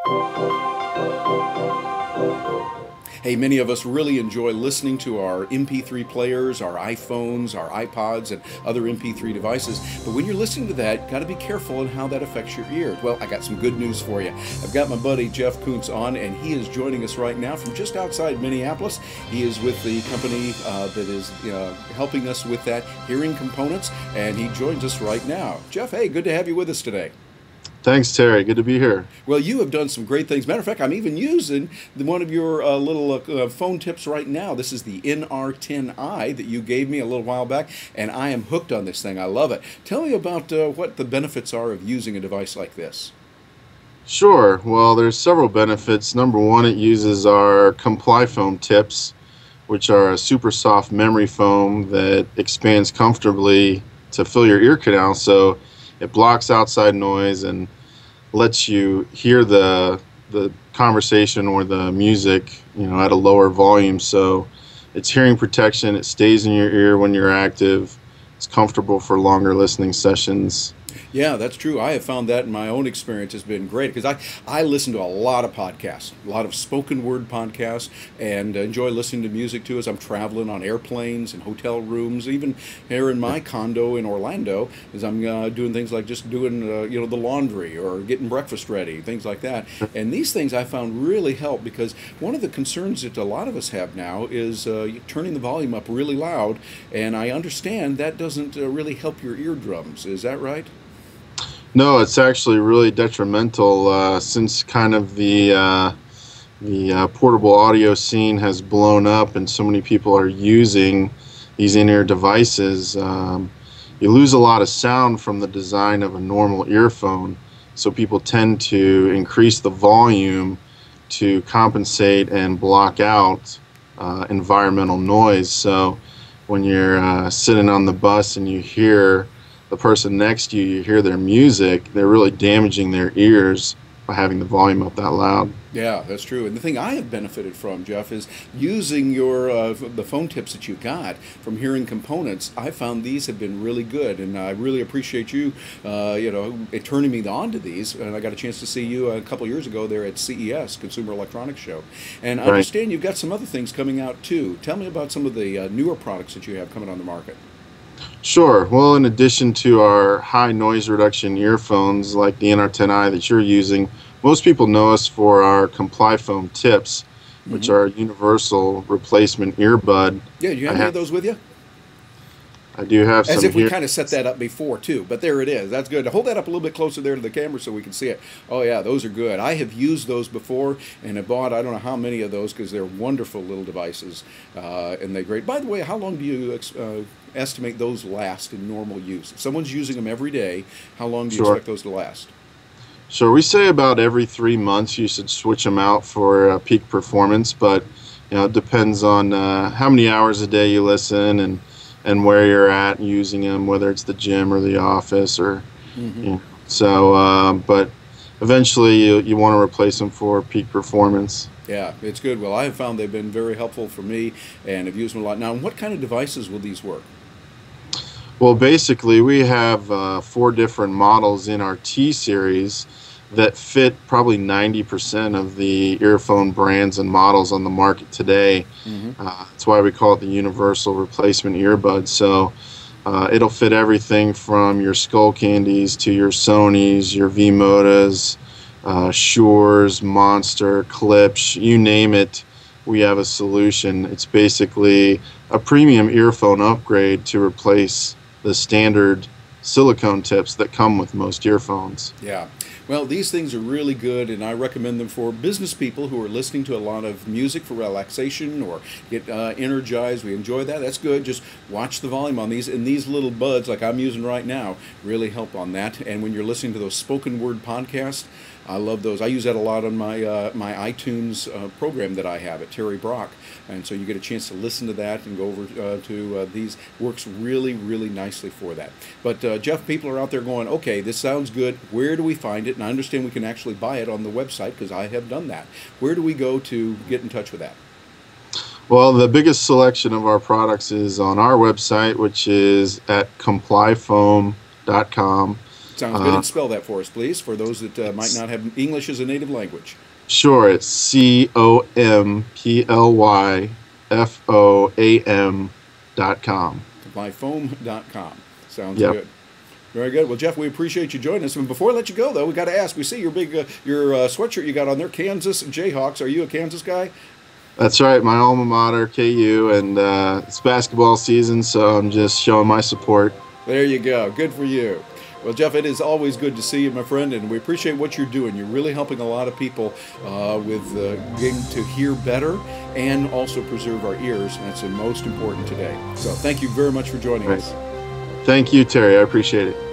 Hey, many of us really enjoy listening to our MP3 players, our iPhones, our iPods, and other MP3 devices. But when you're listening to that, got to be careful in how that affects your ear. Well, I got some good news for you. I've got my buddy Jeff Koontz on, and he is joining us right now from just outside Minneapolis. He is with the company that is helping us with that, Hearing Components, and he joins us right now. Jeff, hey, good to have you with us today. Thanks, Terry. Good to be here. Well, you have done some great things. Matter of fact, I'm even using one of your little phone tips right now. This is the NR10i that you gave me a little while back, and I am hooked on this thing. I love it. Tell me about what the benefits are of using a device like this. Sure. Well, there's several benefits. Number one, it uses our Comply foam tips, which are a super soft memory foam that expands comfortably to fill your ear canal, so it blocks outside noise and lets you hear the conversation or the music, at a lower volume. So it's hearing protection. It stays in your ear when you're active. It's comfortable for longer listening sessions. Yeah, that's true. I have found that in my own experience has been great because I listen to a lot of podcasts, a lot of spoken word podcasts, and enjoy listening to music too as I'm traveling on airplanes and hotel rooms, even here in my condo in Orlando as I'm doing things like just doing the laundry or getting breakfast ready, things like that. And these things I found really help because one of the concerns that a lot of us have now is turning the volume up really loud, and I understand that doesn't really help your eardrums. Is that right? No, it's actually really detrimental since kind of the portable audio scene has blown up and so many people are using these in-ear devices. You lose a lot of sound from the design of a normal earphone, so people tend to increase the volume to compensate and block out environmental noise. So when you're sitting on the bus and you hear the person next to you, you hear their music, they're really damaging their ears by having the volume up that loud. Yeah, that's true. And the thing I have benefited from, Jeff, is using your the phone tips that you got from Hearing Components. I found these have been really good, and I really appreciate you, turning me on to these. And I got a chance to see you a couple years ago there at CES, Consumer Electronics Show. And I Right. understand you've got some other things coming out too. Tell me about some of the newer products that you have coming on the market. Sure. Well, in addition to our high noise reduction earphones like the NR10i that you're using, most people know us for our Comply foam tips, which are a universal replacement earbud. Yeah, do you have any of those with you? I do have As some if we here. kind of set that up before too, but there it is. That's good. Hold that up a little bit closer there to the camera so we can see it. Oh yeah, those are good. I have used those before and have bought I don't know how many of those because they're wonderful little devices and they're great. By the way, how long do you estimate those last in normal use? If someone's using them every day, how long do you Sure. expect those to last? So we say about every 3 months you should switch them out for peak performance, but it depends on how many hours a day you listen and where you're at using them, whether it's the gym or the office or but eventually you want to replace them for peak performance. Yeah, it's good. Well, I have found they've been very helpful for me and have used them a lot. Now, what kind of devices will these work? Well, basically, we have 4 different models in our T series that fit probably 90% of the earphone brands and models on the market today. That's why we call it the universal replacement earbud. So it'll fit everything from your Skull Candies to your Sonys, your V-Modas, Shures, Monster, Klipsch, you name it. We have a solution. It's basically a premium earphone upgrade to replace the standard silicone tips that come with most earphones. Yeah. Well, these things are really good, and I recommend them for business people who are listening to a lot of music for relaxation or get energized. We enjoy that. That's good. Just watch the volume on these. And these little buds, like I'm using right now, really help on that. And when you're listening to those spoken word podcasts, I love those. I use that a lot on my my iTunes program that I have at Terry Brock, and so you get a chance to listen to that and go over to these. Works really, really nicely for that. But Jeff, people are out there going, okay, this sounds good. Where do we find it? And I understand we can actually buy it on the website because I have done that. Where do we go to get in touch with that? Well, the biggest selection of our products is on our website, which is at complyfoam.com. Sounds good. And spell that for us, please, for those that might not have English as a native language. Sure, it's COMPLYFOAM.com. Complyfoam.com. Sounds Yep. good. Very good. Well, Jeff, we appreciate you joining us. And before I let you go, though, we got to ask. We see your big your sweatshirt you got on there, Kansas Jayhawks. Are you a Kansas guy? That's right, my alma mater, KU, and it's basketball season, so I'm just showing my support. There you go. Good for you. Well, Jeff, it is always good to see you, my friend, and we appreciate what you're doing. You're really helping a lot of people with getting to hear better and also preserve our ears. And that's the most important today. So thank you very much for joining us. Thank you, Terry. I appreciate it.